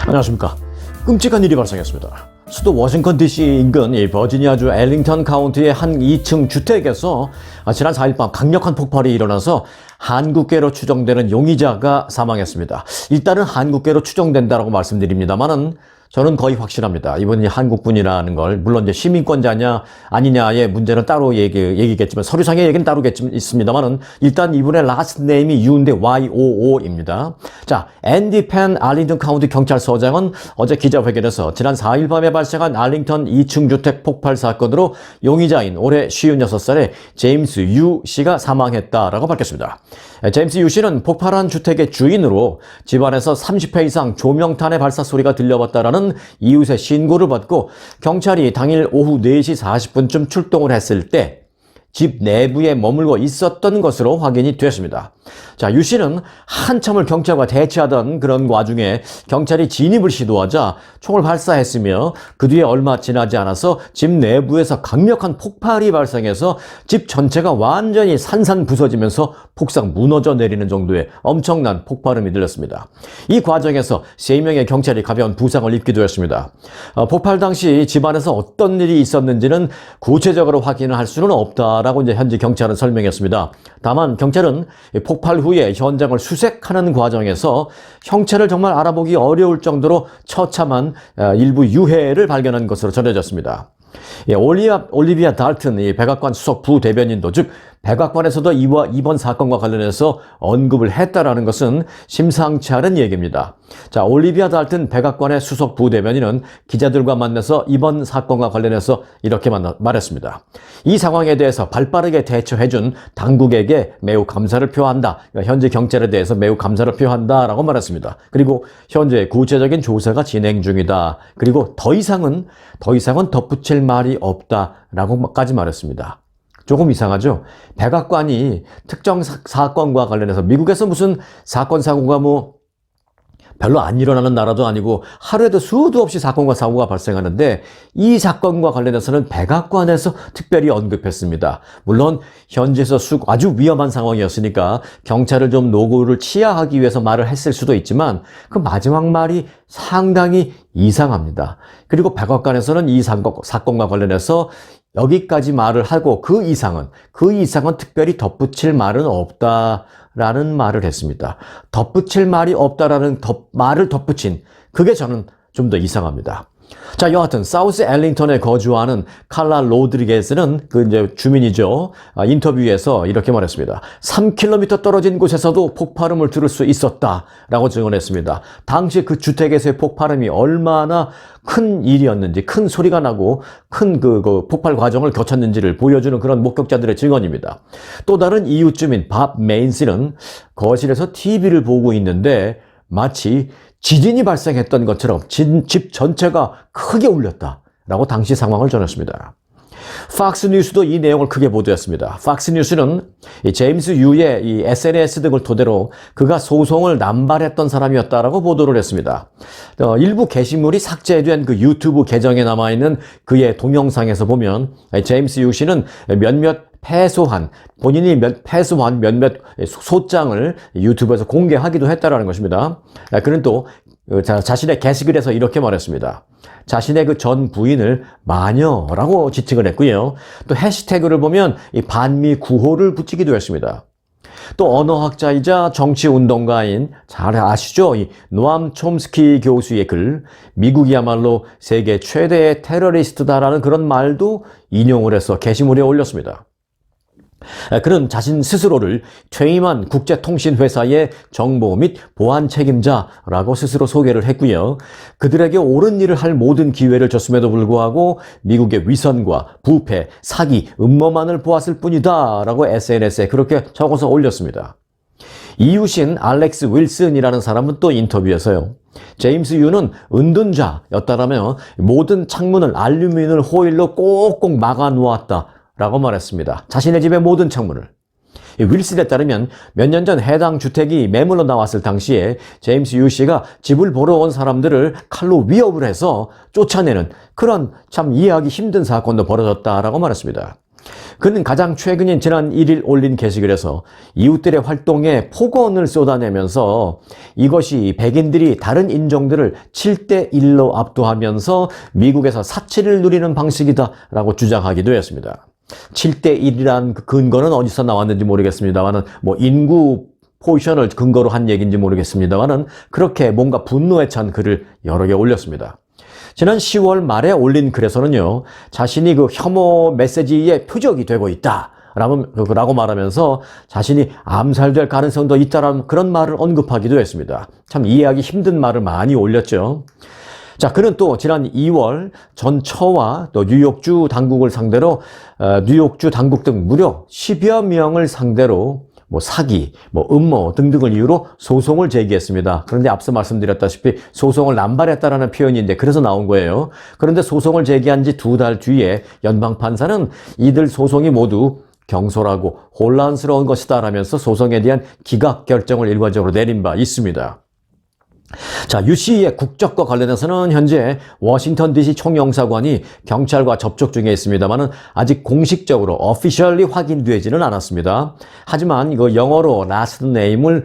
안녕하십니까. 끔찍한 일이 발생했습니다. 수도 워싱턴 DC 인근 버지니아주 엘링턴 카운티의 한 2층 주택에서 지난 4일 밤 강력한 폭발이 일어나서 한국계로 추정되는 용의자가 사망했습니다. 일단은 한국계로 추정된다라고 말씀드립니다만은 저는 거의 확실합니다. 이분이 한국분이라는 걸, 물론 이제 시민권자냐 아니냐의 문제는 따로 얘기겠지만, 서류상의 얘기는 따로 있습니다만은, 일단 이분의 라스트 네임이 유인데 YOO입니다. 자, 앤디 펜 알링턴 카운티 경찰서장은 어제 기자회견에서 지난 4일 밤에 발생한 알링턴 2층 주택 폭발 사건으로 용의자인 올해 56살의 제임스 유 씨가 사망했다라고 밝혔습니다. 제임스 유 씨는 폭발한 주택의 주인으로 집안에서 30회 이상 조명탄의 발사 소리가 들려왔다라는 이웃의 신고를 받고 경찰이 당일 오후 4시 40분쯤 출동을 했을 때 집 내부에 머물고 있었던 것으로 확인이 됐습니다. 자, 유 씨는 한참을 경찰과 대치하던 그런 와중에 경찰이 진입을 시도하자 총을 발사했으며 그 뒤에 얼마 지나지 않아서 집 내부에서 강력한 폭발이 발생해서 집 전체가 완전히 산산 부서지면서 폭삭 무너져 내리는 정도의 엄청난 폭발음이 들렸습니다. 이 과정에서 3명의 경찰이 가벼운 부상을 입기도 했습니다. 폭발 당시 집안에서 어떤 일이 있었는지는 구체적으로 확인을 할 수는 없다라고 이제 현지 경찰은 설명했습니다. 다만 경찰은 폭발 후에 현장을 수색하는 과정에서 형체를 정말 알아보기 어려울 정도로 처참한 일부 유해를 발견한 것으로 전해졌습니다. 올리비아 달튼 백악관 수석 부대변인도, 즉 백악관에서도 이번 사건과 관련해서 언급을 했다라는 것은 심상치 않은 얘기입니다. 자, 올리비아 달튼 백악관의 수석 부대변인은 기자들과 만나서 이번 사건과 관련해서 이렇게 말했습니다. 이 상황에 대해서 발빠르게 대처해준 당국에게 매우 감사를 표한다. 현재 경찰에 대해서 매우 감사를 표한다라고 말했습니다. 그리고 현재 구체적인 조사가 진행 중이다. 그리고 더 이상은 덧붙일 말이 없다라고까지 말했습니다. 조금 이상하죠? 백악관이 특정 사건과 관련해서, 미국에서 무슨 사건 사고가 별로 안 일어나는 나라도 아니고 하루에도 수도 없이 사건과 사고가 발생하는데 이 사건과 관련해서는 백악관에서 특별히 언급했습니다. 물론 현지에서 아주 위험한 상황이었으니까 경찰을 좀 노고를 치하하기 위해서 말을 했을 수도 있지만 그 마지막 말이 상당히 이상합니다. 그리고 백악관에서는 이 사건과 관련해서 여기까지 말을 하고 그 이상은 특별히 덧붙일 말은 없다라는 말을 했습니다. 덧붙일 말이 없다라는 말을 덧붙인, 그게 저는 좀 더 이상합니다. 자, 여하튼 사우스 엘링턴에 거주하는 칼라 로드리게스는 이제 주민이죠. 인터뷰에서 이렇게 말했습니다. 3km 떨어진 곳에서도 폭발음을 들을 수 있었다라고 증언했습니다. 당시 그 주택에서의 폭발음이 얼마나 큰 일이었는지, 큰 소리가 나고 큰 그 폭발 과정을 거쳤는지를 보여주는 그런 목격자들의 증언입니다. 또 다른 이웃 주민 밥 메인스는 거실에서 TV를 보고 있는데 마치 지진이 발생했던 것처럼 집 전체가 크게 울렸다라고 당시 상황을 전했습니다. 팍스 뉴스도 이 내용을 크게 보도했습니다. 팍스 뉴스는 제임스 유의 이 SNS 등을 토대로 그가 소송을 남발했던 사람이었다라고 보도를 했습니다. 일부 게시물이 삭제된 그 유튜브 계정에 남아있는 그의 동영상에서 보면 제임스 유 씨는 본인이 패소한 몇몇 소장을 유튜브에서 공개하기도 했다라는 것입니다. 그는 또 자신의 게시글에서 이렇게 말했습니다. 자신의 그 전 부인을 마녀라고 지칭을 했고요. 또 해시태그를 보면 이 반미 구호를 붙이기도 했습니다. 또 언어학자이자 정치운동가인, 잘 아시죠? 이 노암 촘스키 교수의 글, 미국이야말로 세계 최대의 테러리스트다라는 그런 말도 인용을 해서 게시물에 올렸습니다. 그는 자신 스스로를 퇴임한 국제통신회사의 정보 및 보안 책임자라고 스스로 소개를 했고요. 그들에게 옳은 일을 할 모든 기회를 줬음에도 불구하고 미국의 위선과 부패, 사기, 음모만을 보았을 뿐이다 라고 SNS에 그렇게 적어서 올렸습니다. 이웃인 알렉스 윌슨이라는 사람은 또 인터뷰에서요. 제임스 유는 은둔자였다라며 모든 창문을 알루미늄 호일로 꼭꼭 막아 놓았다 라고 말했습니다. 자신의 집의 모든 창문을. 윌슨에 따르면 몇 년 전 해당 주택이 매물로 나왔을 당시에 제임스 유 씨가 집을 보러 온 사람들을 칼로 위협을 해서 쫓아내는 그런 참 이해하기 힘든 사건도 벌어졌다라고 말했습니다. 그는 가장 최근인 지난 1일 올린 게시글에서 이웃들의 활동에 폭언을 쏟아내면서 이것이 백인들이 다른 인종들을 7대1로 압도하면서 미국에서 사치를 누리는 방식이다라고 주장하기도 했습니다. 7대1이란 그 근거는 어디서 나왔는지 모르겠습니다만은 뭐 인구 포지션을 근거로 한 얘기인지 모르겠습니다만은 그렇게 뭔가 분노에 찬 글을 여러 개 올렸습니다. 지난 10월 말에 올린 글에서는요, 자신이 그 혐오 메시지의 표적이 되고 있다 라고 말하면서 자신이 암살될 가능성도 있다라는 그런 말을 언급하기도 했습니다. 참 이해하기 힘든 말을 많이 올렸죠. 자, 그는 또 지난 2월 전 처와 또 뉴욕주 당국을 상대로 뉴욕주 당국 등 무려 10여 명을 상대로 뭐 사기, 뭐 음모 등등을 이유로 소송을 제기했습니다. 그런데 앞서 말씀드렸다시피 소송을 남발했다라는 표현인데 그래서 나온 거예요. 그런데 소송을 제기한 지 2달 뒤에 연방판사는 이들 소송이 모두 경솔하고 혼란스러운 것이다 라면서 소송에 대한 기각 결정을 일괄적으로 내린 바 있습니다. 자, 유 씨의 국적과 관련해서는 현재 워싱턴 DC 총영사관이 경찰과 접촉 중에 있습니다만은 아직 공식적으로 officially 확인되지는 않았습니다. 하지만 이거 영어로 last name을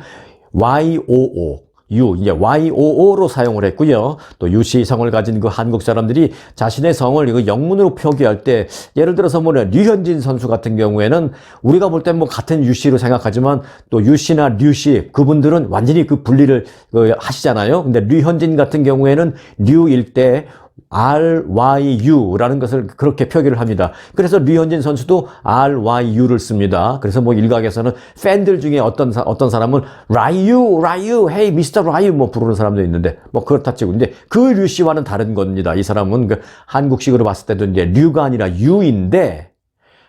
YOO로 사용을 했고요. 또 유 씨 성을 가진 그 한국 사람들이 자신의 성을 이거 영문으로 표기할 때 예를 들어서 뭐 류현진 선수 같은 경우에는 우리가 볼 땐 뭐 같은 유 씨로 생각하지만 또 유 씨나 류 씨 그분들은 완전히 그 분리를 하시잖아요. 근데 류현진 같은 경우에는 류일 때 RYU라는 것을 그렇게 표기를 합니다. 그래서 류현진 선수도 RYU를 씁니다. 그래서 뭐 일각에서는 팬들 중에 어떤 사람은 라유, 헤이 미스터 라유 뭐 부르는 사람도 있는데 뭐 그렇다 치고 근데 그 류 씨와는 다른 겁니다. 이 사람은 그 한국식으로 봤을 때도 이제 류가 아니라 유인데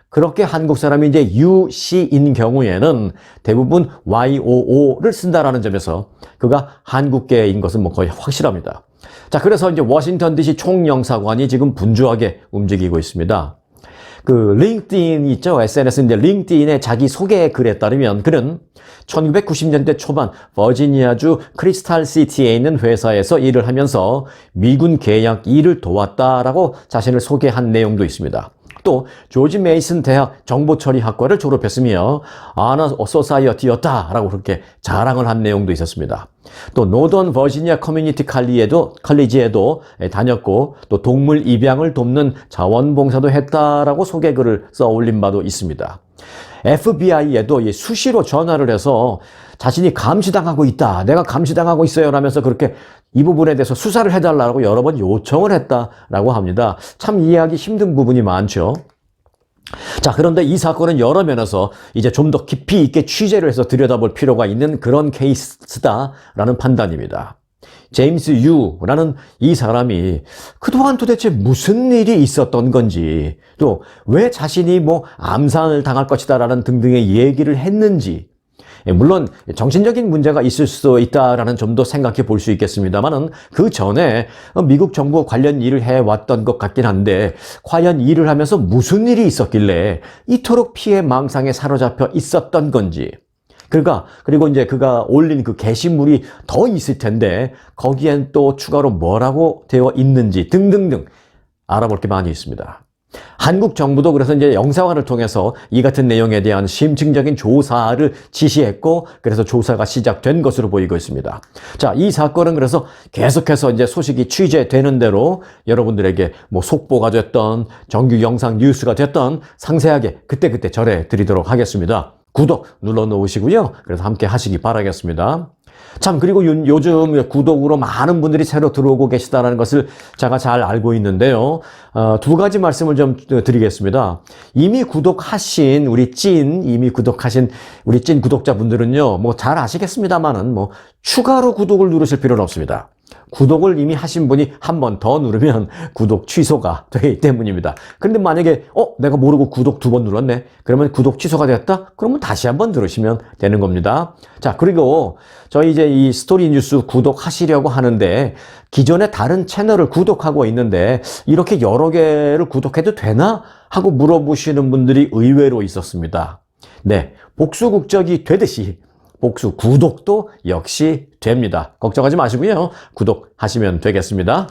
그렇게 한국 사람이 이제 유 씨인 경우에는 대부분 YOO를 쓴다라는 점에서 그가 한국계인 것은 뭐 거의 확실합니다. 자, 그래서 이제 워싱턴 DC 총영사관이 지금 분주하게 움직이고 있습니다. 그 링크드인 있죠? SNS인데 링크드인의 자기 소개 글에 따르면 그는 1990년대 초반 버지니아주 크리스탈시티에 있는 회사에서 일을 하면서 미군 계약 일을 도왔다라고 자신을 소개한 내용도 있습니다. 또 조지 메이슨 대학 정보처리학과를 졸업했으며 아너 소사이어티였다라고 그렇게 자랑을 한 내용도 있었습니다. 또 노던 버지니아 커뮤니티 칼리지에도 다녔고 또 동물 입양을 돕는 자원봉사도 했다라고 소개글을 써 올린 바도 있습니다. FBI에도 수시로 전화를 해서 자신이 감시당하고 있다. 내가 감시당하고 있어요. 라면서 그렇게 이 부분에 대해서 수사를 해달라고 여러 번 요청을 했다라고 합니다. 참 이해하기 힘든 부분이 많죠. 자, 그런데 이 사건은 여러 면에서 이제 좀 더 깊이 있게 취재를 해서 들여다볼 필요가 있는 그런 케이스다라는 판단입니다. 제임스 유라는 이 사람이 그동안 도대체 무슨 일이 있었던 건지 또 왜 자신이 뭐 암살을 당할 것이다라는 등등의 얘기를 했는지 물론 정신적인 문제가 있을 수도 있다라는 점도 생각해 볼 수 있겠습니다만은 그 전에 미국 정부 관련 일을 해왔던 것 같긴 한데 과연 일을 하면서 무슨 일이 있었길래 이토록 피해 망상에 사로잡혀 있었던 건지 그리고 이제 그가 올린 그 게시물이 더 있을 텐데 거기엔 또 추가로 뭐라고 되어 있는지 등등등 알아볼 게 많이 있습니다. 한국 정부도 그래서 이제 영사관을 통해서 이 같은 내용에 대한 심층적인 조사를 지시했고 그래서 조사가 시작된 것으로 보이고 있습니다. 자, 이 사건은 그래서 계속해서 이제 소식이 취재되는 대로 여러분들에게 뭐 속보가 됐던 정규 영상 뉴스가 됐던 상세하게 그때그때 전해 드리도록 하겠습니다. 구독 눌러 놓으시고요. 그래서 함께 하시기 바라겠습니다. 참, 그리고 요즘 구독으로 많은 분들이 새로 들어오고 계시다는 것을 제가 잘 알고 있는데요. 두 가지 말씀을 좀 드리겠습니다. 이미 구독하신 우리 찐 구독자분들은요, 뭐 잘 아시겠습니다만은 뭐 추가로 구독을 누르실 필요는 없습니다. 구독을 이미 하신 분이 한 번 더 누르면 구독 취소가 되기 때문입니다. 그런데 만약에 내가 모르고 구독 2번 눌렀네. 그러면 구독 취소가 됐다? 그러면 다시 한번 누르시면 되는 겁니다. 자, 그리고 저희 이제 이 스토리 뉴스 구독하시려고 하는데 기존에 다른 채널을 구독하고 있는데 이렇게 여러 개를 구독해도 되나? 하고 물어보시는 분들이 의외로 있었습니다. 네, 복수 국적이 되듯이 복수 구독도 역시 됩니다. 걱정하지 마시고요. 구독하시면 되겠습니다.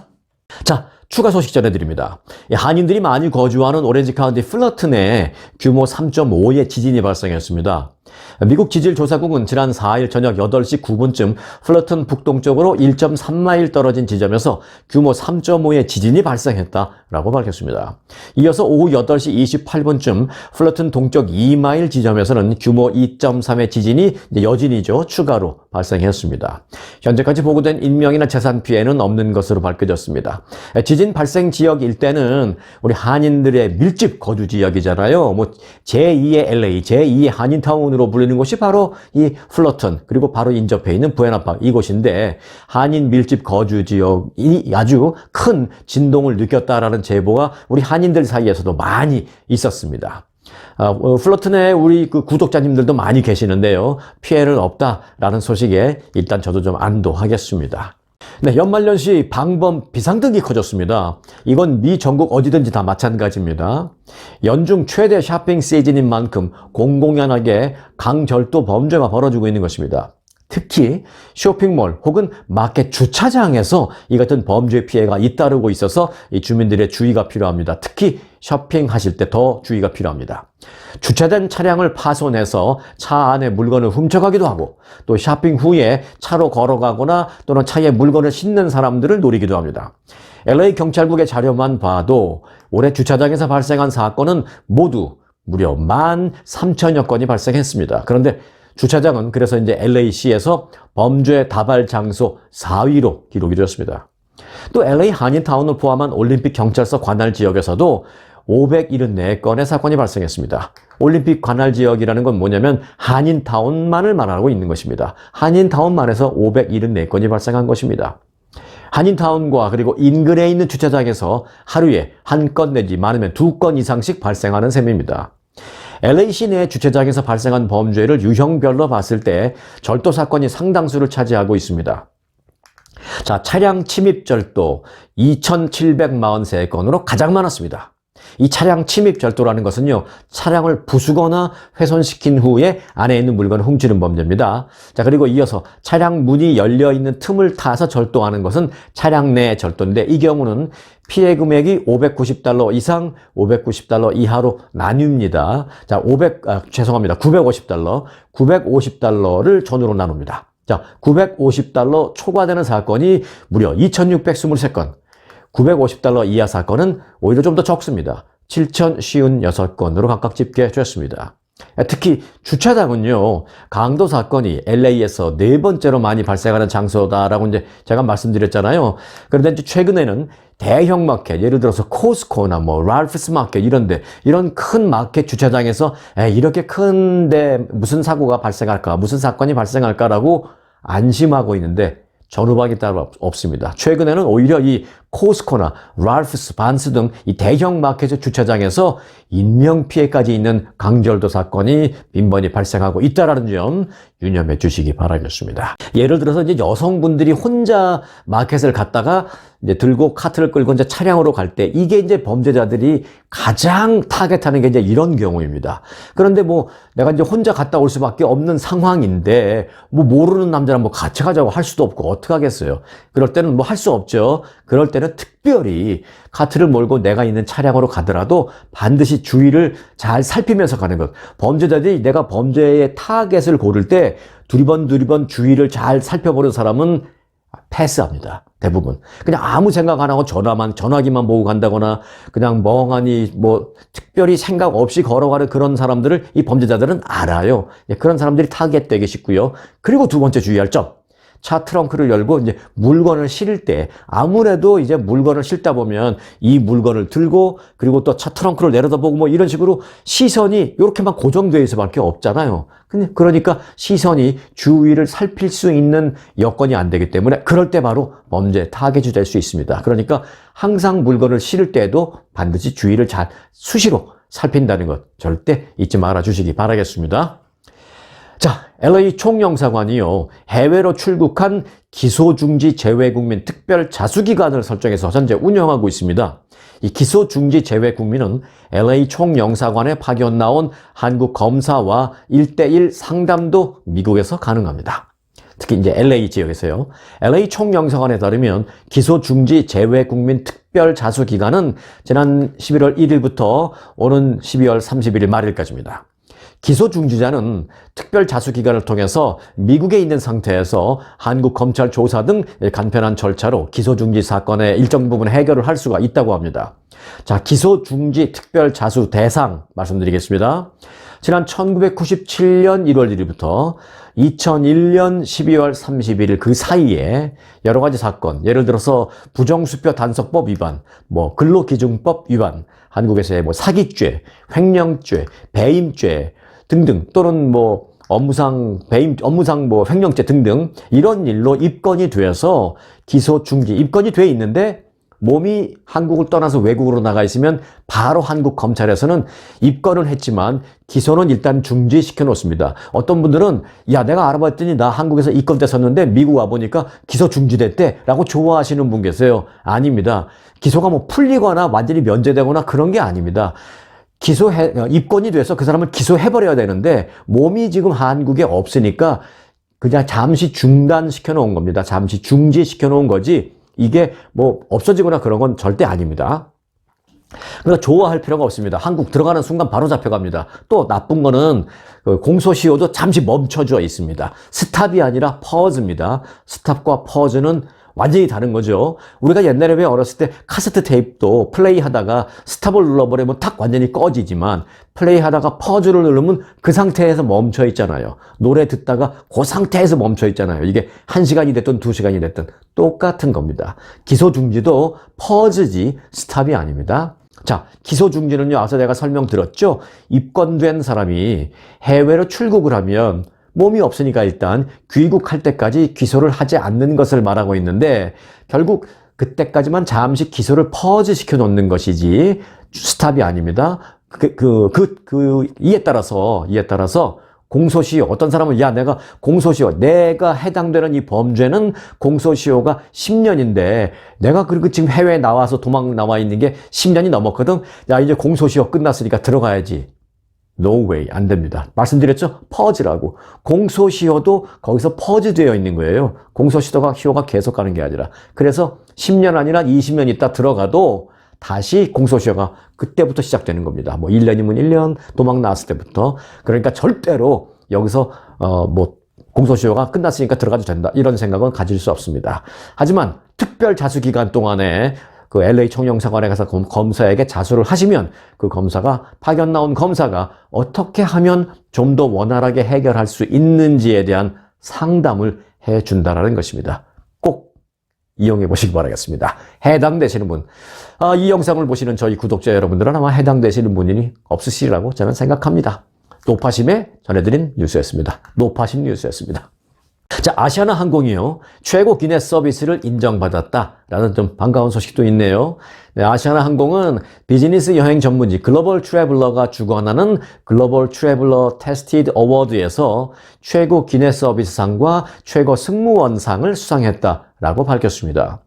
자, 추가 소식 전해드립니다. 한인들이 많이 거주하는 오렌지 카운티 플러튼에 규모 3.5의 지진이 발생했습니다. 미국 지질조사국은 지난 4일 저녁 8시 9분쯤 플러튼 북동쪽으로 1.3마일 떨어진 지점에서 규모 3.5의 지진이 발생했다라고 밝혔습니다. 이어서 오후 8시 28분쯤 플러튼 동쪽 2마일 지점에서는 규모 2.3의 지진이 여진이죠. 추가로 발생했습니다. 현재까지 보고된 인명이나 재산 피해는 없는 것으로 밝혀졌습니다. 지진 발생 지역 일대는 우리 한인들의 밀집 거주 지역이잖아요. 제2의 LA, 제2의 한인타운으로 불리는 곳이 바로 이 플러튼, 그리고 바로 인접해 있는 부에나파크 이곳인데, 한인 밀집 거주 지역이 아주 큰 진동을 느꼈다라는 제보가 우리 한인들 사이에서도 많이 있었습니다. 플러튼에 우리 구독자님들도 많이 계시는데요. 피해는 없다라는 소식에 일단 저도 좀 안도하겠습니다. 네, 연말연시 방범 비상등이 커졌습니다. 이건 미 전국 어디든지 다 마찬가지입니다. 연중 최대 쇼핑 시즌인 만큼 공공연하게 강절도 범죄가 벌어지고 있는 것입니다. 특히 쇼핑몰 혹은 마켓 주차장에서 이 같은 범죄 피해가 잇따르고 있어서 이 주민들의 주의가 필요합니다. 특히 쇼핑하실 때 더 주의가 필요합니다. 주차된 차량을 파손해서 차 안에 물건을 훔쳐가기도 하고, 또 쇼핑 후에 차로 걸어가거나 또는 차에 물건을 싣는 사람들을 노리기도 합니다. LA 경찰국의 자료만 봐도 올해 주차장에서 발생한 사건은 모두 무려 13,000여 건이 발생했습니다. 그런데 주차장은 그래서 이제 LA시에서 범죄 다발 장소 4위로 기록이 되었습니다. 또 LA 한인타운을 포함한 올림픽 경찰서 관할 지역에서도 574건의 사건이 발생했습니다. 올림픽 관할 지역이라는 건 뭐냐면 한인타운만을 말하고 있는 것입니다. 한인타운만에서 574건이 발생한 것입니다. 한인타운과 그리고 인근에 있는 주차장에서 하루에 한 건 내지 많으면 2건 이상씩 발생하는 셈입니다. LA 시내 주차장에서 발생한 범죄를 유형별로 봤을 때 절도 사건이 상당수를 차지하고 있습니다. 자, 차량 침입 절도 2,743건으로 가장 많았습니다. 이 차량 침입 절도라는 것은요, 차량을 부수거나 훼손시킨 후에 안에 있는 물건을 훔치는 범죄입니다. 자, 그리고 이어서 차량 문이 열려 있는 틈을 타서 절도하는 것은 차량 내 절도인데, 이 경우는 피해 금액이 $590 이상, $590 이하로 나뉩니다. 자, 950달러, $950를 전후로 나눕니다. 자, $950 초과되는 사건이 무려 2,623건. $950 이하 사건은 오히려 좀 더 적습니다. 7,056건으로 각각 집계됐습니다. 특히 주차장은요, 강도 사건이 LA에서 4번째로 많이 발생하는 장소다라고 이제 제가 말씀드렸잖아요. 그런데 이제 최근에는 대형 마켓, 예를 들어서 코스코나 랄프스 마켓 이런 큰 마켓 주차장에서 이렇게 큰데 무슨 사고가 발생할까, 무슨 사건이 발생할까라고 안심하고 있는데 전후박이 따로 없습니다. 최근에는 오히려 이 코스코나 랄프스, 반스 등 이 대형 마켓 주차장에서 인명피해까지 있는 강절도 사건이 빈번히 발생하고 있다는 점 유념해 주시기 바라겠습니다. 예를 들어서 이제 여성분들이 혼자 마켓을 갔다가 이제 들고 카트를 끌고 이제 차량으로 갈 때, 이게 이제 범죄자들이 가장 타겟하는 게 이제 이런 경우입니다. 그런데 내가 이제 혼자 갔다 올 수밖에 없는 상황인데 모르는 남자랑 같이 가자고 할 수도 없고 어떡하겠어요. 그럴 때는 할 수 없죠. 그럴 때는 특별히 카트를 몰고 내가 있는 차량으로 가더라도 반드시 주의를 잘 살피면서 가는 것. 범죄자들이 내가 범죄의 타겟을 고를 때 두리번 주의를 잘 살펴보는 사람은 패스합니다. 대부분. 그냥 아무 생각 안 하고 전화기만 보고 간다거나 그냥 멍하니 특별히 생각 없이 걸어가는 그런 사람들을 이 범죄자들은 알아요. 그런 사람들이 타겟되기 쉽고요. 그리고 두 번째 주의할 점. 차 트렁크를 열고 이제 물건을 실을 때, 아무래도 이제 물건을 실다 보면 이 물건을 들고 그리고 또 차 트렁크를 내려다보고 이런 식으로 시선이 이렇게만 고정되어 있을 수밖에 없잖아요. 그러니까 시선이 주위를 살필 수 있는 여건이 안 되기 때문에 그럴 때 바로 범죄 타겟이 될 수 있습니다. 그러니까 항상 물건을 실을 때에도 반드시 주위를 잘 수시로 살핀다는 것 절대 잊지 말아 주시기 바라겠습니다. 자, LA 총영사관이요, 해외로 출국한 기소중지 제외국민 특별 자수기관을 설정해서 현재 운영하고 있습니다. 이 기소중지 제외국민은 LA 총영사관에 파견 나온 한국 검사와 1:1 상담도 미국에서 가능합니다. 특히 이제 LA 지역에서요. LA 총영사관에 따르면 기소 중지 제외 국민 특별 자수 기간은 지난 11월 1일부터 오는 12월 31일 말일까지입니다. 기소 중지자는 특별 자수 기간을 통해서 미국에 있는 상태에서 한국 검찰 조사 등 간편한 절차로 기소 중지 사건의 일정 부분 해결을 할 수가 있다고 합니다. 자, 기소 중지 특별 자수 대상 말씀드리겠습니다. 지난 1997년 1월 1일부터 2001년 12월 31일 그 사이에 여러 가지 사건, 예를 들어서 부정수표 단속법 위반, 근로기준법 위반, 한국에서의 사기죄, 횡령죄, 배임죄 등등, 또는 업무상 횡령죄 등등 이런 일로 입건이 돼서 기소 중지, 입건이 돼 있는데 몸이 한국을 떠나서 외국으로 나가 있으면 바로 한국 검찰에서는 입건을 했지만 기소는 일단 중지시켜 놓습니다. 어떤 분들은 야, 내가 알아봤더니 나 한국에서 입건됐었는데 미국 와보니까 기소 중지됐대 라고 좋아하시는 분 계세요. 아닙니다. 기소가 풀리거나 완전히 면제되거나 그런 게 아닙니다. 입건이 돼서 그 사람을 기소해버려야 되는데 몸이 지금 한국에 없으니까 그냥 잠시 중단시켜 놓은 겁니다. 잠시 중지시켜 놓은 거지 이게 없어지거나 그런 건 절대 아닙니다. 그러니까 좋아할 필요가 없습니다. 한국 들어가는 순간 바로 잡혀갑니다. 또 나쁜 거는 공소시효도 잠시 멈춰져 있습니다. 스탑이 아니라 퍼즈입니다. 스탑과 퍼즈는 완전히 다른 거죠. 우리가 옛날에 왜 어렸을 때 카세트 테이프도 플레이하다가 스탑을 눌러버리면 탁 완전히 꺼지지만 플레이하다가 퍼즈를 누르면 그 상태에서 멈춰 있잖아요. 노래 듣다가 그 상태에서 멈춰 있잖아요. 이게 1시간이 됐든 2시간이 됐든 똑같은 겁니다. 기소 중지도 퍼즈지 스탑이 아닙니다. 자, 기소 중지는요, 앞서 내가 설명드렸죠. 입건된 사람이 해외로 출국을 하면 몸이 없으니까 일단 귀국할 때까지 기소를 하지 않는 것을 말하고 있는데 결국 그때까지만 잠시 기소를 퍼즈시켜 놓는 것이지 스탑이 아닙니다. 이에 따라서 공소시효, 어떤 사람은 내가 공소시효, 내가 해당되는 이 범죄는 공소시효가 10년인데 내가 지금 해외에 나와서 도망 나와 있는 게 10년이 넘었거든. 이제 공소시효 끝났으니까 들어가야지. No way. 안 됩니다. 말씀드렸죠? 퍼즈라고. 공소시효도 거기서 퍼즈되어 있는 거예요. 공소시효가 계속 가는 게 아니라. 그래서 10년 아니라 20년 있다 들어가도 다시 공소시효가 그때부터 시작되는 겁니다. 1년이면 1년, 도망 나왔을 때부터. 그러니까 절대로 여기서, 공소시효가 끝났으니까 들어가도 된다. 이런 생각은 가질 수 없습니다. 하지만 특별 자수 기간 동안에 그 LA 총영사관에 가서 검사에게 자수를 하시면 그 파견 나온 검사가 어떻게 하면 좀 더 원활하게 해결할 수 있는지에 대한 상담을 해준다라는 것입니다. 꼭 이용해 보시기 바라겠습니다. 해당되시는 분, 이 영상을 보시는 저희 구독자 여러분들은 아마 해당되시는 분이 없으시리라고 저는 생각합니다. 노파심에 전해드린 뉴스였습니다. 노파심 뉴스였습니다. 자, 아시아나 항공이요. 최고 기내스 서비스를 인정받았다라는 좀 반가운 소식도 있네요. 네, 아시아나 항공은 비즈니스 여행 전문지 글로벌 트래블러가 주관하는 글로벌 트래블러 테스티드 어워드에서 최고 기내스 서비스상과 최고 승무원상을 수상했다라고 밝혔습니다.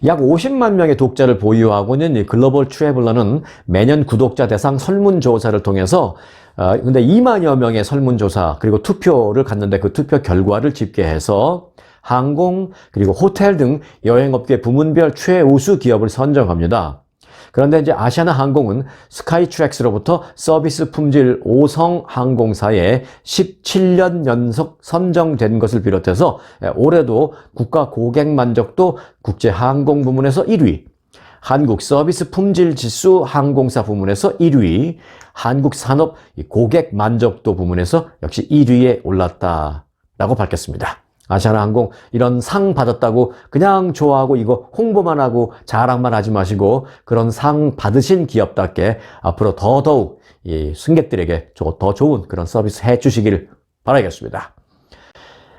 약 50만 명의 독자를 보유하고 있는 이 글로벌 트래블러는 매년 구독자 대상 설문조사를 통해서 근데 2만여 명의 설문조사 그리고 투표를 갔는데 그 투표 결과를 집계해서 항공 그리고 호텔 등 여행업계 부문별 최우수 기업을 선정합니다. 그런데 이제 아시아나 항공은 스카이트랙스로부터 서비스 품질 5성 항공사에 17년 연속 선정된 것을 비롯해서 올해도 국가 고객 만족도 국제 항공 부문에서 1위, 한국 서비스 품질 지수 항공사 부문에서 1위, 한국 산업 고객 만족도 부문에서 역시 1위에 올랐다라고 밝혔습니다. 아시아나 항공 이런 상 받았다고 그냥 좋아하고 이거 홍보만 하고 자랑만 하지 마시고 그런 상 받으신 기업답게 앞으로 더더욱 이 승객들에게 더 좋은 그런 서비스 해 주시길 바라겠습니다.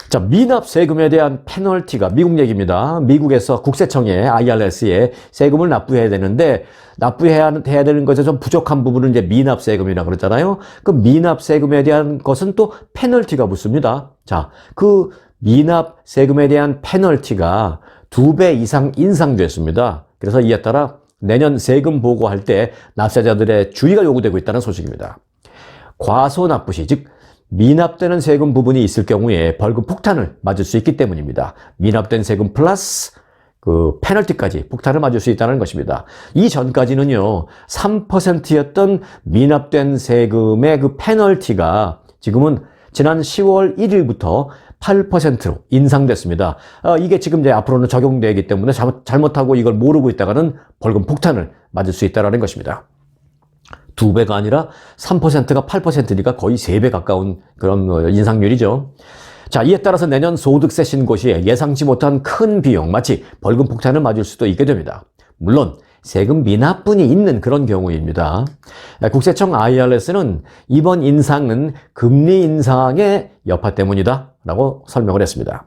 자, 미납 세금에 대한 페널티가 미국 얘기입니다. 미국에서 국세청에 IRS에 세금을 납부해야 되는데 납부해야 되는 것에 좀 부족한 부분은 이제 미납 세금이라고 그러잖아요. 그 미납 세금에 대한 것은 또 페널티가 붙습니다. 자, 그 미납 세금에 대한 페널티가 2배 이상 인상됐습니다. 그래서 이에 따라 내년 세금 보고할 때 납세자들의 주의가 요구되고 있다는 소식입니다. 과소납부 시, 즉 미납되는 세금 부분이 있을 경우에 벌금 폭탄을 맞을 수 있기 때문입니다. 미납된 세금 플러스 그 페널티까지 폭탄을 맞을 수 있다는 것입니다. 이전까지는요, 3%였던 미납된 세금의 그 페널티가 지금은 지난 10월 1일부터 8%로 인상됐습니다. 이게 지금 이제 앞으로는 적용되기 때문에 잘못하고 이걸 모르고 있다가는 벌금 폭탄을 맞을 수 있다는 것입니다. 2배가 아니라 3%가 8%니까 거의 3배 가까운 그런 인상률이죠. 자, 이에 따라서 내년 소득세 신고 시에 예상치 못한 큰 비용, 마치 벌금 폭탄을 맞을 수도 있게 됩니다. 물론 세금 미납분이 있는 그런 경우입니다. 국세청 IRS는 이번 인상은 금리 인상의 여파 때문이다 라고 설명을 했습니다.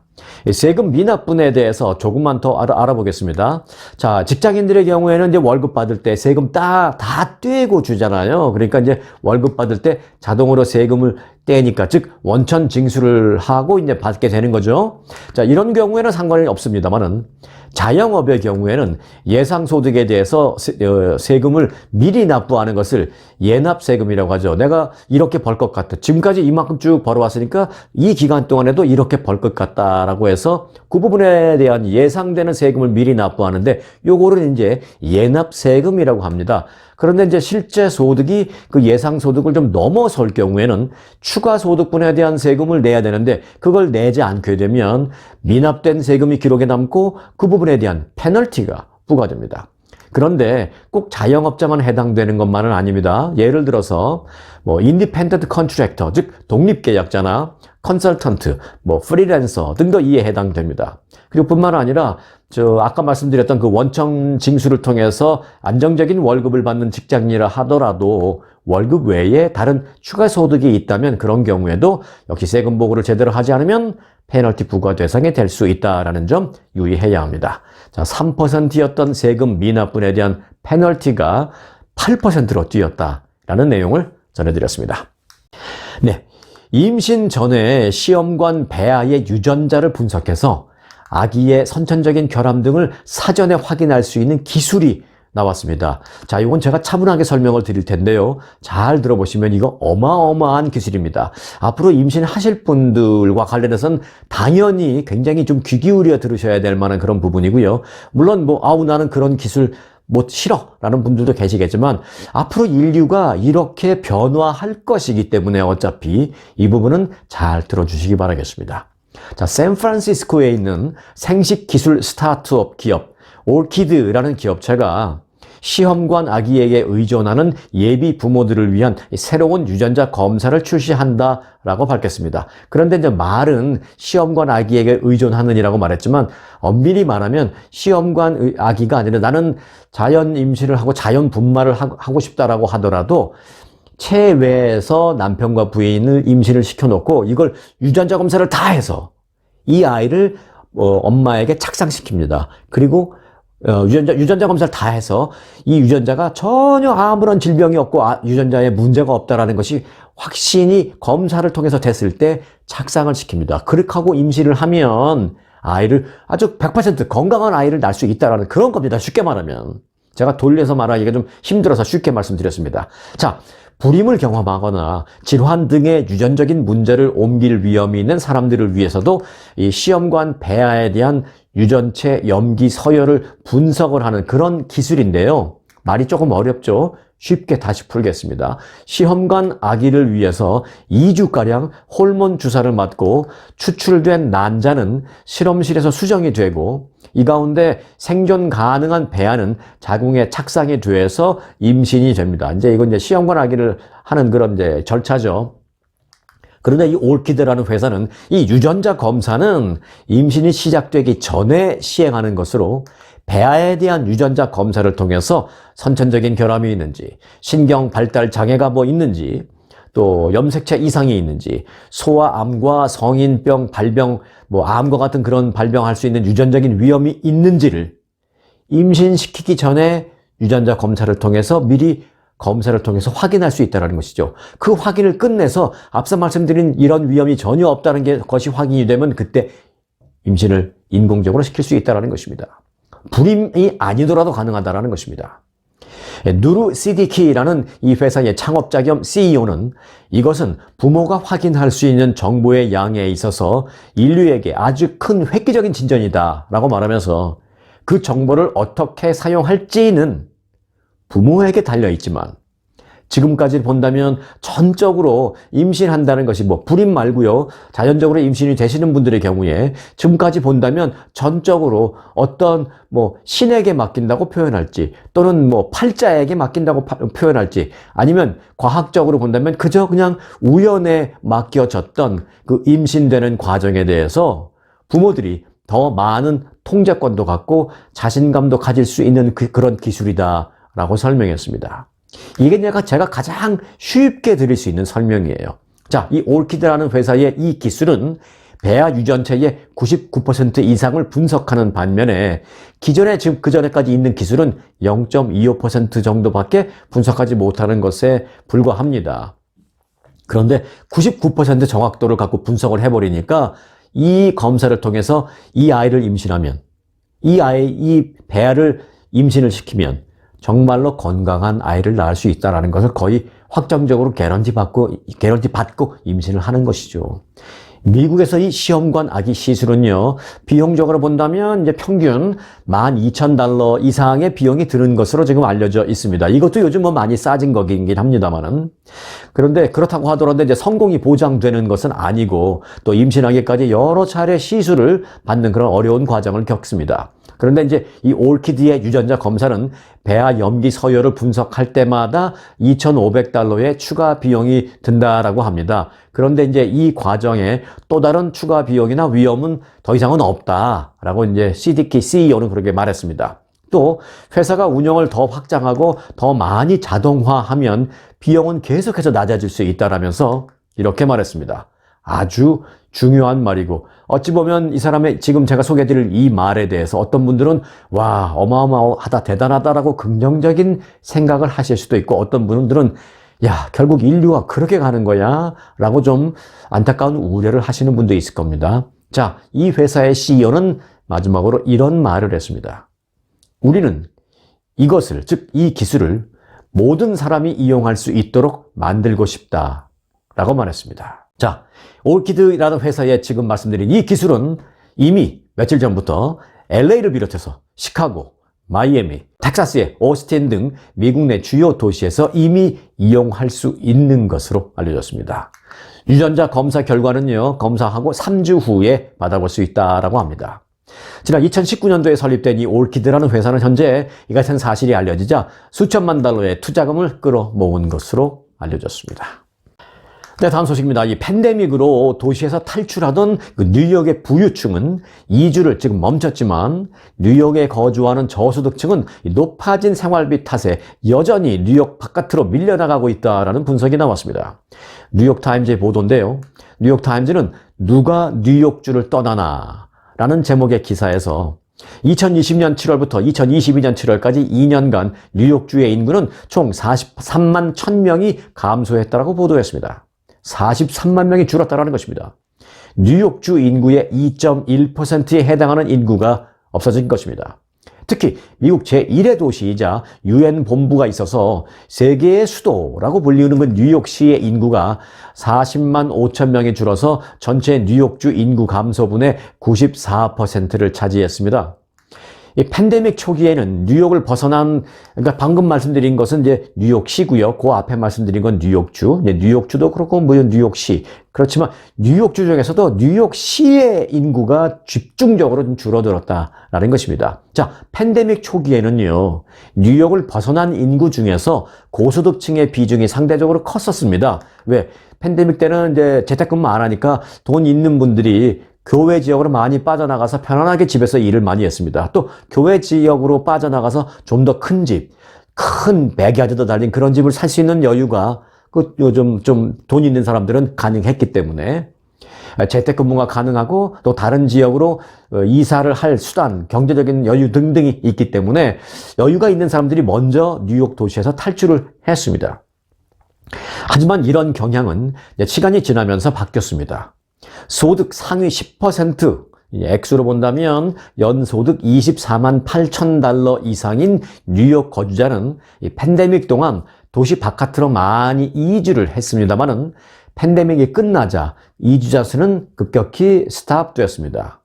세금 미납분에 대해서 조금만 더 알아보겠습니다. 자, 직장인들의 경우에는 이제 월급 받을 때 세금 다 떼고 주잖아요. 그러니까 이제 월급 받을 때 자동으로 세금을 떼니까, 즉 원천 징수를 하고 이제 받게 되는 거죠. 자, 이런 경우에는 상관이 없습니다만은 자영업의 경우에는 예상소득에 대해서 세금을 미리 납부하는 것을 예납세금이라고 하죠. 내가 이렇게 벌 것 같아. 지금까지 이만큼 쭉 벌어왔으니까 이 기간 동안에도 이렇게 벌 것 같다라고 해서 그 부분에 대한 예상되는 세금을 미리 납부하는데 요거를 이제 예납세금이라고 합니다. 그런데 이제 실제 소득이 그 예상소득을 좀 넘어설 경우에는 추가소득분에 대한 세금을 내야 되는데 그걸 내지 않게 되면 미납된 세금이 기록에 남고 그 부분에 대한 페널티가 부과됩니다. 그런데 꼭 자영업자만 해당되는 것만은 아닙니다. 예를 들어서 인디펜던트 컨트랙터, 즉 독립계약자나 컨설턴트, 프리랜서 등도 이에 해당됩니다. 그리고 뿐만 아니라 아까 말씀드렸던 그 원천 징수를 통해서 안정적인 월급을 받는 직장인이라 하더라도 월급 외에 다른 추가 소득이 있다면 그런 경우에도 역시 세금 보고를 제대로 하지 않으면 페널티 부과 대상이 될 수 있다는 점 유의해야 합니다. 자, 3%였던 세금 미납분에 대한 페널티가 8%로 뛰었다라는 내용을 전해드렸습니다. 네, 임신 전에 시험관 배아의 유전자를 분석해서 아기의 선천적인 결함 등을 사전에 확인할 수 있는 기술이 나왔습니다. 자, 이건 제가 차분하게 설명을 드릴 텐데요. 잘 들어보시면 이거 어마어마한 기술입니다. 앞으로 임신하실 분들과 관련해서는 당연히 굉장히 좀 귀 기울여 들으셔야 될 만한 그런 부분이고요. 물론 나는 그런 기술 싫어 라는 분들도 계시겠지만 앞으로 인류가 이렇게 변화할 것이기 때문에 어차피 이 부분은 잘 들어주시기 바라겠습니다. 자, 샌프란시스코에 있는 생식기술 스타트업 기업 올키드라는 기업체가 시험관 아기에게 의존하는 예비 부모들을 위한 새로운 유전자 검사를 출시한다라고 밝혔습니다. 그런데 이제 말은 시험관 아기에게 의존하는이라고 말했지만 엄밀히 말하면 시험관 아기가 아니라 나는 자연 임신을 하고 자연 분만을 하고 싶다라고 하더라도 체외에서 남편과 부인을 임신을 시켜놓고 이걸 유전자 검사를 다 해서 이 아이를 엄마에게 착상시킵니다. 그리고 유전자 검사를 다 해서 이 유전자가 전혀 아무런 질병이 없고 유전자에 문제가 없다라는 것이 확신이 검사를 통해서 됐을 때 착상을 시킵니다. 그렇게 하고 임신을 하면 아이를 아주 100% 건강한 아이를 낳을 수 있다라는 그런 겁니다. 쉽게 말하면. 제가 돌려서 말하기가 좀 힘들어서 쉽게 말씀드렸습니다. 자, 불임을 경험하거나 질환 등의 유전적인 문제를 옮길 위험이 있는 사람들을 위해서도 이 시험관 배아에 대한 유전체 염기 서열을 분석을 하는 그런 기술인데요. 말이 조금 어렵죠? 쉽게 다시 풀겠습니다. 시험관 아기를 위해서 2주가량 호르몬 주사를 맞고 추출된 난자는 실험실에서 수정이 되고 이 가운데 생존 가능한 배아는 자궁에 착상이 돼서 임신이 됩니다. 이건 시험관 아기를 하는 그런 절차죠. 그런데 이 올키드라는 회사는 이 유전자 검사는 임신이 시작되기 전에 시행하는 것으로 배아에 대한 유전자 검사를 통해서 선천적인 결함이 있는지, 신경 발달 장애가 있는지, 또 염색체 이상이 있는지, 소아암과 성인병, 발병, 암과 같은 그런 발병할 수 있는 유전적인 위험이 있는지를 임신시키기 전에 유전자 검사를 통해서 미리 검사를 통해서 확인할 수 있다는 것이죠. 그 확인을 끝내서 앞서 말씀드린 이런 위험이 전혀 없다는 것이 확인이 되면 그때 임신을 인공적으로 시킬 수 있다는 것입니다. 불임이 아니더라도 가능하다는 것입니다. 누르 시디키라는 이 회사의 창업자 겸 CEO는 이것은 부모가 확인할 수 있는 정보의 양에 있어서 인류에게 아주 큰 획기적인 진전이다 라고 말하면서 그 정보를 어떻게 사용할지는 부모에게 달려있지만 지금까지 본다면 전적으로 임신한다는 것이 불임 말고요. 자연적으로 임신이 되시는 분들의 경우에 지금까지 본다면 전적으로 어떤 신에게 맡긴다고 표현할지 또는 팔자에게 맡긴다고 표현할지 아니면 과학적으로 본다면 그저 그냥 우연에 맡겨졌던 그 임신되는 과정에 대해서 부모들이 더 많은 통제권도 갖고 자신감도 가질 수 있는 그런 기술이다라고 설명했습니다. 이게 제가 가장 쉽게 드릴 수 있는 설명이에요. 자, 이 올키드라는 회사의 이 기술은 배아 유전체의 99% 이상을 분석하는 반면에 기존에 지금 그전에까지 있는 기술은 0.25% 정도밖에 분석하지 못하는 것에 불과합니다. 그런데 99% 정확도를 갖고 분석을 해버리니까 이 검사를 통해서 이 아이를 임신하면 이 배아를 임신을 시키면 정말로 건강한 아이를 낳을 수 있다는 것을 거의 확정적으로 개런티 받고 임신을 하는 것이죠. 미국에서 이 시험관 아기 시술은요, 비용적으로 본다면 이제 평균 $12,000 이상의 비용이 드는 것으로 지금 알려져 있습니다. 이것도 요즘 많이 싸진 거긴 합니다만은. 그런데 그렇다고 하더라도 이제 성공이 보장되는 것은 아니고 또 임신하기까지 여러 차례 시술을 받는 그런 어려운 과정을 겪습니다. 그런데 이제 이 올키드의 유전자 검사는 배아 염기 서열을 분석할 때마다 $2,500의 추가 비용이 든다라고 합니다. 그런데 이제 이 과정에 또 다른 추가 비용이나 위험은 더 이상은 없다라고 이제 시디키 CEO는 그렇게 말했습니다. 또 회사가 운영을 더 확장하고 더 많이 자동화하면 비용은 계속해서 낮아질 수 있다라면서 이렇게 말했습니다. 아주 중요한 말이고 어찌 보면 이 사람의 지금 제가 소개해드릴 이 말에 대해서 어떤 분들은 와 어마어마하다 대단하다라고 긍정적인 생각을 하실 수도 있고 어떤 분들은 야 결국 인류가 그렇게 가는 거야 라고 좀 안타까운 우려를 하시는 분도 있을 겁니다. 자, 이 회사의 CEO는 마지막으로 이런 말을 했습니다. 우리는 이것을 즉 이 기술을 모든 사람이 이용할 수 있도록 만들고 싶다 라고 말했습니다. 자, 올키드라는 회사에 지금 말씀드린 이 기술은 이미 며칠 전부터 LA를 비롯해서 시카고, 마이애미, 텍사스의 오스틴 등 미국 내 주요 도시에서 이미 이용할 수 있는 것으로 알려졌습니다. 유전자 검사 결과는요, 검사하고 3주 후에 받아볼 수 있다고 합니다. 지난 2019년도에 설립된 이 올키드라는 회사는 현재 이 같은 사실이 알려지자 수천만 달러의 투자금을 끌어모은 것으로 알려졌습니다. 네, 다음 소식입니다. 이 팬데믹으로 도시에서 탈출하던 그 뉴욕의 부유층은 2주를 지금 멈췄지만 뉴욕에 거주하는 저소득층은 높아진 생활비 탓에 여전히 뉴욕 바깥으로 밀려나가고 있다라는 분석이 나왔습니다. 뉴욕타임즈의 보도인데요. 뉴욕타임즈는 누가 뉴욕주를 떠나나 라는 제목의 기사에서 2020년 7월부터 2022년 7월까지 2년간 뉴욕주의 인구는 총 43만 1000명이 감소했다고 보도했습니다. 43만 명이 줄었다는 것입니다. 뉴욕주 인구의 2.1%에 해당하는 인구가 없어진 것입니다. 특히 미국 제1의 도시이자 UN 본부가 있어서 세계의 수도라고 불리는 그 뉴욕시의 인구가 40만 5천 명이 줄어서 전체 뉴욕주 인구 감소분의 94%를 차지했습니다. 이 팬데믹 초기에는 뉴욕을 벗어난, 그러니까 방금 말씀드린 것은 이제 뉴욕시고요. 그 앞에 말씀드린 건 뉴욕주. 뉴욕주도 그렇고, 뉴욕시. 그렇지만 뉴욕주 중에서도 뉴욕시의 인구가 집중적으로 좀 줄어들었다라는 것입니다. 자, 팬데믹 초기에는요, 뉴욕을 벗어난 인구 중에서 고소득층의 비중이 상대적으로 컸었습니다. 왜? 팬데믹 때는 이제 재택근무 안 하니까 돈 있는 분들이 교외 지역으로 많이 빠져나가서 편안하게 집에서 일을 많이 했습니다. 또 교외 지역으로 빠져나가서 좀 더 큰 집, 큰 백야드도 달린 그런 집을 살 수 있는 여유가 요즘 좀 돈 있는 사람들은 가능했기 때문에 재택근무가 가능하고 또 다른 지역으로 이사를 할 수단, 경제적인 여유 등등이 있기 때문에 여유가 있는 사람들이 먼저 뉴욕 도시에서 탈출을 했습니다. 하지만 이런 경향은 시간이 지나면서 바뀌었습니다. 소득 상위 10%, 액수로 본다면 연소득 24만 8천 달러 이상인 뉴욕 거주자는 이 팬데믹 동안 도시 바깥으로 많이 이주를 했습니다만은 팬데믹이 끝나자 이주자 수는 급격히 스탑되었습니다.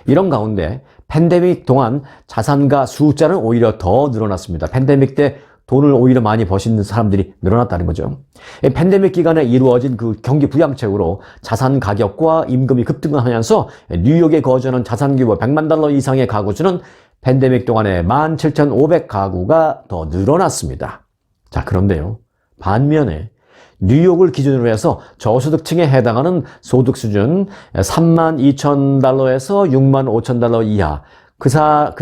이런 가운데 팬데믹 동안 자산가 숫자는 오히려 더 늘어났습니다. 팬데믹 때 돈을 오히려 많이 버시는 사람들이 늘어났다는 거죠. 팬데믹 기간에 이루어진 그 경기 부양책으로 자산 가격과 임금이 급등하면서 뉴욕에 거주하는 자산 규모 100만 달러 이상의 가구 수는 팬데믹 동안에 17,500가구가 더 늘어났습니다. 자, 그런데요. 반면에 뉴욕을 기준으로 해서 저소득층에 해당하는 소득 수준 32,000달러에서 65,000달러 이하 그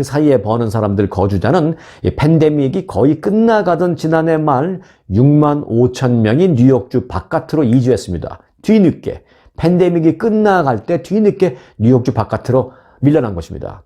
사이에 버는 사람들 거주자는 이 팬데믹이 거의 끝나가던 지난해 말 65,000명이 뉴욕주 바깥으로 이주했습니다. 뒤늦게 팬데믹이 끝나갈 때 뒤늦게 뉴욕주 바깥으로 밀려난 것입니다.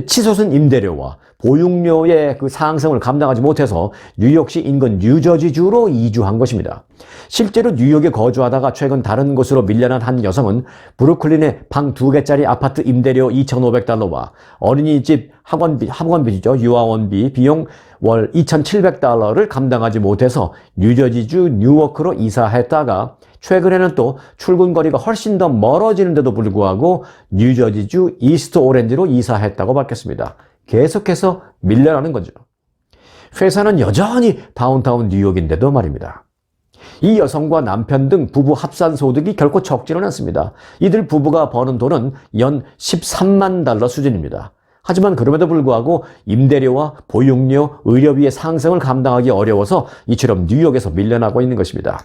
치솟은 임대료와 보육료의 그 상승을 감당하지 못해서 뉴욕시 인근 뉴저지주로 이주한 것입니다. 실제로 뉴욕에 거주하다가 최근 다른 곳으로 밀려난 한 여성은 브루클린의 방 2개짜리 아파트 임대료 2,500달러와 어린이집 학원비죠. 유아원비 비용 월 2,700달러를 감당하지 못해서 뉴저지주 뉴워크로 이사했다가 최근에는 또 출근 거리가 훨씬 더 멀어지는데도 불구하고 뉴저지주 이스트 오렌지로 이사했다고 밝혔습니다. 계속해서 밀려나는 거죠. 회사는 여전히 다운타운 뉴욕인데도 말입니다. 이 여성과 남편 등 부부 합산 소득이 결코 적지는 않습니다. 이들 부부가 버는 돈은 연 13만 달러 수준입니다. 하지만 그럼에도 불구하고 임대료와 보육료, 의료비의 상승을 감당하기 어려워서 이처럼 뉴욕에서 밀려나고 있는 것입니다.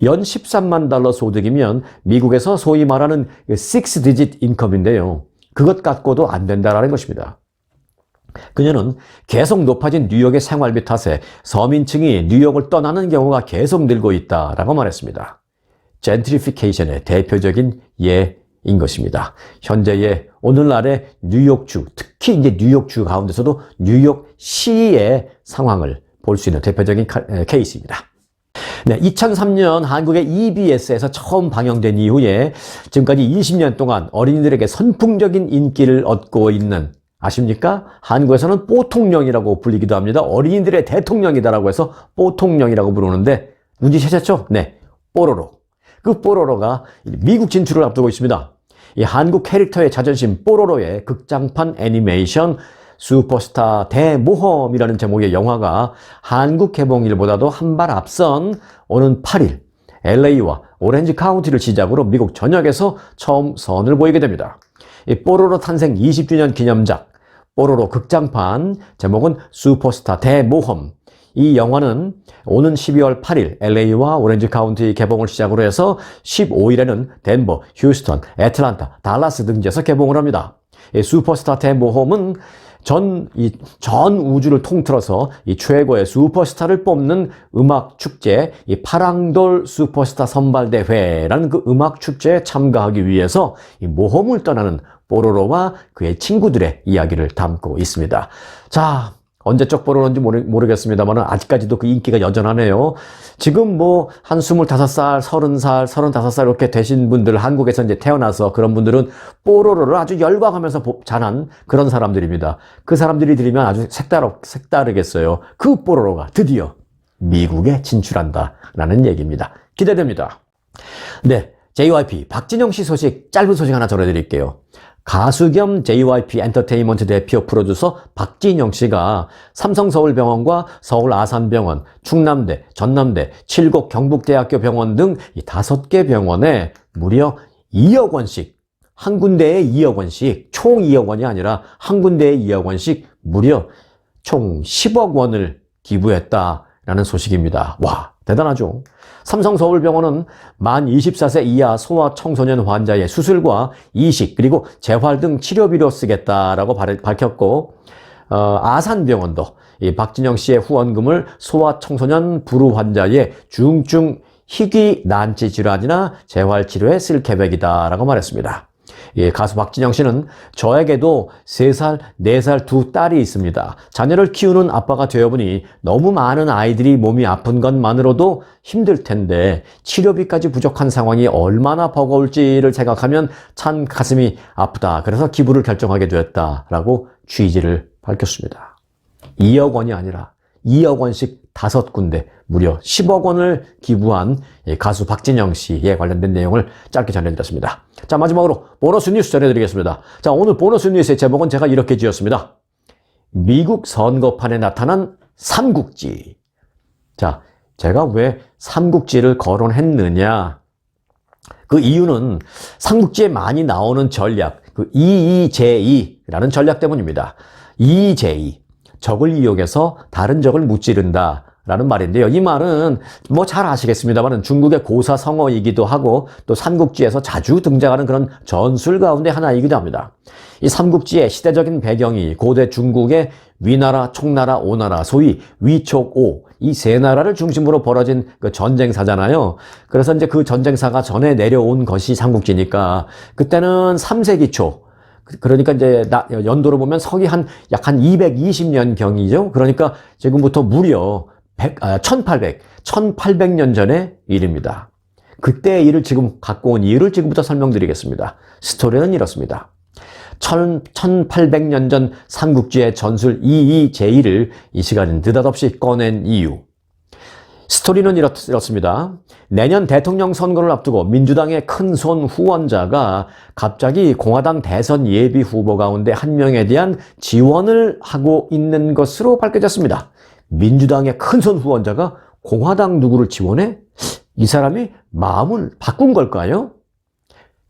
연 13만 달러 소득이면 미국에서 소위 말하는 6-digit 인컴인데요. 그것 갖고도 안 된다라는 것입니다. 그녀는 계속 높아진 뉴욕의 생활비 탓에 서민층이 뉴욕을 떠나는 경우가 계속 늘고 있다라고 말했습니다. 젠트리피케이션의 대표적인 예인 것입니다. 현재의 오늘날의 뉴욕주, 특히 이제 뉴욕주 가운데서도 뉴욕시의 상황을 볼 수 있는 대표적인 케이스입니다. 네, 2003년 한국의 EBS에서 처음 방영된 이후에 지금까지 20년 동안 어린이들에게 선풍적인 인기를 얻고 있는, 아십니까? 한국에서는 뽀통령이라고 불리기도 합니다. 어린이들의 대통령이다라고 해서 뽀통령이라고 부르는데 눈치채셨죠? 네, 뽀로로. 그 뽀로로가 미국 진출을 앞두고 있습니다. 이 한국 캐릭터의 자존심 뽀로로의 극장판 애니메이션 슈퍼스타 대모험이라는 제목의 영화가 한국 개봉일보다도 한 발 앞선 오는 8일 LA와 오렌지 카운티를 시작으로 미국 전역에서 처음 선을 보이게 됩니다. 이 뽀로로 탄생 20주년 기념작 뽀로로 극장판, 제목은 슈퍼스타 대모험. 이 영화는 오는 12월 8일 LA와 오렌지 카운티 개봉을 시작으로 해서 15일에는 덴버, 휴스턴, 애틀란타, 달라스 등지에서 개봉을 합니다. 이 슈퍼스타 대모험은 전 우주를 통틀어서 이 최고의 슈퍼스타를 뽑는 음악 축제, 이 파랑돌 슈퍼스타 선발대회라는 그 음악 축제에 참가하기 위해서 이 모험을 떠나는 뽀로로와 그의 친구들의 이야기를 담고 있습니다. 자, 언제적 뽀로로인지 모르겠습니다만 아직까지도 그 인기가 여전하네요. 지금 뭐 한 25살, 30살, 35살 이렇게 되신 분들, 한국에서 이제 태어나서 그런 분들은 뽀로로를 아주 열광하면서 자란 그런 사람들입니다. 그 사람들이 들으면 아주 색다르겠어요. 그 뽀로로가 드디어 미국에 진출한다라는 얘기입니다. 기대됩니다. 네, JYP 박진영 씨 소식, 짧은 소식 하나 전해드릴게요. 가수 겸 JYP 엔터테인먼트 대표 프로듀서 박진영 씨가 삼성서울병원과 서울아산병원, 충남대, 전남대, 칠곡 경북대학교 병원 등 이 5개 병원에 무려 2억 원씩, 한 군데에 2억 원씩, 총 2억 원이 아니라 한 군데에 2억 원씩 무려 총 10억 원을 기부했다라는 소식입니다. 와, 대단하죠? 삼성서울병원은 만 24세 이하 소아청소년 환자의 수술과 이식 그리고 재활 등 치료비로 쓰겠다라고 밝혔고, 아산병원도 이 박진영 씨의 후원금을 소아청소년 불우 환자의 중증 희귀 난치 질환이나 재활 치료에 쓸 계획이다라고 말했습니다. 가수 박진영 씨는 저에게도 3살, 4살 두 딸이 있습니다. 자녀를 키우는 아빠가 되어보니 너무 많은 아이들이 몸이 아픈 것만으로도 힘들 텐데 치료비까지 부족한 상황이 얼마나 버거울지를 생각하면 참 가슴이 아프다. 그래서 기부를 결정하게 되었다라고 취지를 밝혔습니다. 2억 원이 아니라 2억 원씩 5군데 무려 10억 원을 기부한 가수 박진영 씨에 관련된 내용을 짧게 전해드렸습니다. 자, 마지막으로 보너스 뉴스 전해드리겠습니다. 자, 오늘 보너스 뉴스의 제목은 제가 이렇게 지었습니다. 미국 선거판에 나타난 삼국지. 자, 제가 왜 삼국지를 거론했느냐? 그 이유는 삼국지에 많이 나오는 전략, 그 이의제의라는 전략 때문입니다. 이의제의. 적을 이용해서 다른 적을 무찌른다 라는 말인데요. 이 말은 뭐 잘 아시겠습니다만 중국의 고사성어이기도 하고 또 삼국지에서 자주 등장하는 그런 전술 가운데 하나이기도 합니다. 이 삼국지의 시대적인 배경이 고대 중국의 위나라, 총나라, 오나라, 소위 위촉오 이 세 나라를 중심으로 벌어진 그 전쟁사잖아요. 그래서 이제 그 전쟁사가 전해 내려온 것이 삼국지니까 그때는 3세기 초 그러니까 이제 연도로 보면 서기 약 한 220년 경이죠. 그러니까 지금부터 무려 1800년 전의 일입니다. 그때의 일을 지금 갖고 온 이유를 지금부터 설명드리겠습니다. 스토리는 이렇습니다. 1800년 전 삼국지의 전술 이의제의를 이 시간엔 느닷없이 꺼낸 이유. 스토리는 이렇습니다. 내년 대통령 선거를 앞두고 민주당의 큰손 후원자가 갑자기 공화당 대선 예비 후보 가운데 한 명에 대한 지원을 하고 있는 것으로 밝혀졌습니다. 민주당의 큰손 후원자가 공화당 누구를 지원해? 이 사람이 마음을 바꾼 걸까요?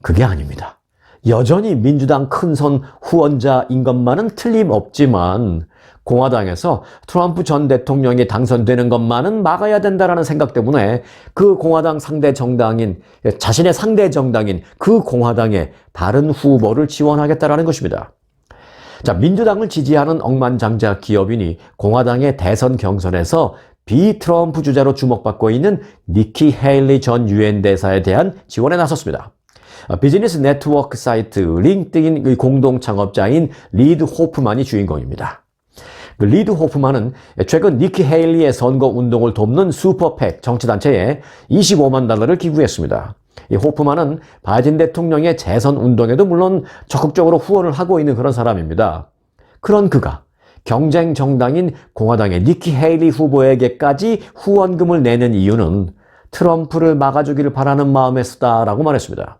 그게 아닙니다. 여전히 민주당 큰손 후원자인 것만은 틀림없지만 공화당에서 트럼프 전 대통령이 당선되는 것만은 막아야 된다라는 생각 때문에 그 공화당 상대 정당인, 자신의 상대 정당인 그 공화당의 다른 후보를 지원하겠다라는 것입니다. 자, 민주당을 지지하는 억만장자 기업인이 공화당의 대선 경선에서 비트럼프 주자로 주목받고 있는 니키 헤일리 전 유엔 대사에 대한 지원에 나섰습니다. 비즈니스 네트워크 사이트 링크드인의 공동 창업자인 리드 호프만이 주인공입니다. 리드 호프만은 최근 니키 헤일리의 선거 운동을 돕는 슈퍼팩 정치단체에 25만 달러를 기부했습니다. 이 호프만은 바이든 대통령의 재선 운동에도 물론 적극적으로 후원을 하고 있는 그런 사람입니다. 그런 그가 경쟁 정당인 공화당의 니키 헤일리 후보에게까지 후원금을 내는 이유는 트럼프를 막아주기를 바라는 마음에서다라고 말했습니다.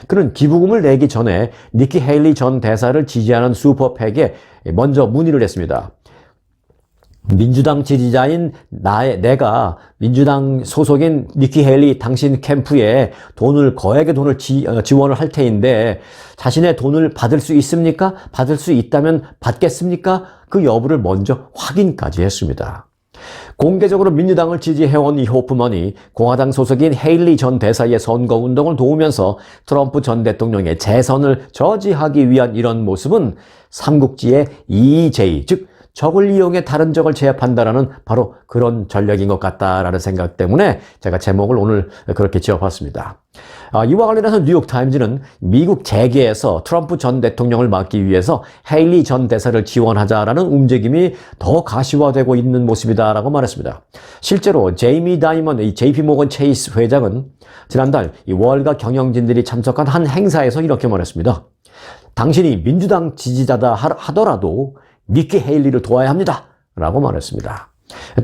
그는 기부금을 내기 전에 니키 헤일리 전 대사를 지지하는 슈퍼팩에 먼저 문의를 했습니다. 민주당 지지자인 내가 민주당 소속인 니키 헤일리 당신 캠프에 거액의 돈을 지원을 할 테인데 자신의 돈을 받을 수 있습니까? 받을 수 있다면 받겠습니까? 그 여부를 먼저 확인까지 했습니다. 공개적으로 민주당을 지지해온 이 호프만이 공화당 소속인 헤일리 전 대사의 선거운동을 도우면서 트럼프 전 대통령의 재선을 저지하기 위한 이런 모습은 삼국지의 이의제의, 즉 적을 이용해 다른 적을 제압한다라는 바로 그런 전략인 것 같다라는 생각 때문에 제가 제목을 오늘 그렇게 지어봤습니다. 이와 관련해서 뉴욕타임즈는 미국 재계에서 트럼프 전 대통령을 막기 위해서 헤일리 전 대사를 지원하자라는 움직임이 더 가시화되고 있는 모습이다라고 말했습니다. 실제로 제이미 다이먼, 이 JP모건 체이스 회장은 지난달 이 월가 경영진들이 참석한 한 행사에서 이렇게 말했습니다. 당신이 민주당 지지자다 하더라도 니키 헤일리를 도와야 합니다. 라고 말했습니다.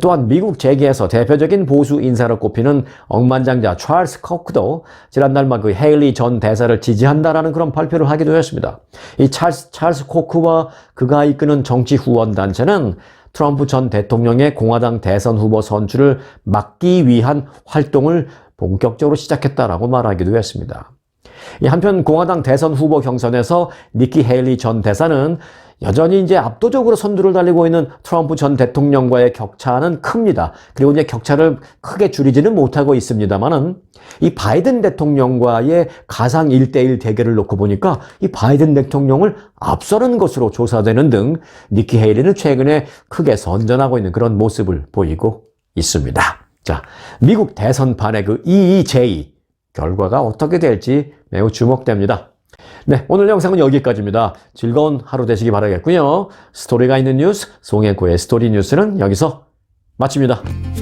또한 미국 재계에서 대표적인 보수 인사로 꼽히는 억만장자 찰스 코크도 지난달 말 그 헤일리 전 대사를 지지한다라는 그런 발표를 하기도 했습니다. 이 찰스 코크와 그가 이끄는 정치 후원 단체는 트럼프 전 대통령의 공화당 대선 후보 선출을 막기 위한 활동을 본격적으로 시작했다라고 말하기도 했습니다. 한편 공화당 대선 후보 경선에서 니키 헤일리 전 대사는 여전히 이제 압도적으로 선두를 달리고 있는 트럼프 전 대통령과의 격차는 큽니다. 그리고 이제 격차를 크게 줄이지는 못하고 있습니다만은 이 바이든 대통령과의 가상 1대1 대결을 놓고 보니까 이 바이든 대통령을 앞서는 것으로 조사되는 등 니키 헤일리는 최근에 크게 선전하고 있는 그런 모습을 보이고 있습니다. 자, 미국 대선판의 그 이의제의 결과가 어떻게 될지 매우 주목됩니다. 네, 오늘 영상은 여기까지입니다. 즐거운 하루 되시기 바라겠고요. 스토리가 있는 뉴스, 송앤코의 스토리 뉴스는 여기서 마칩니다.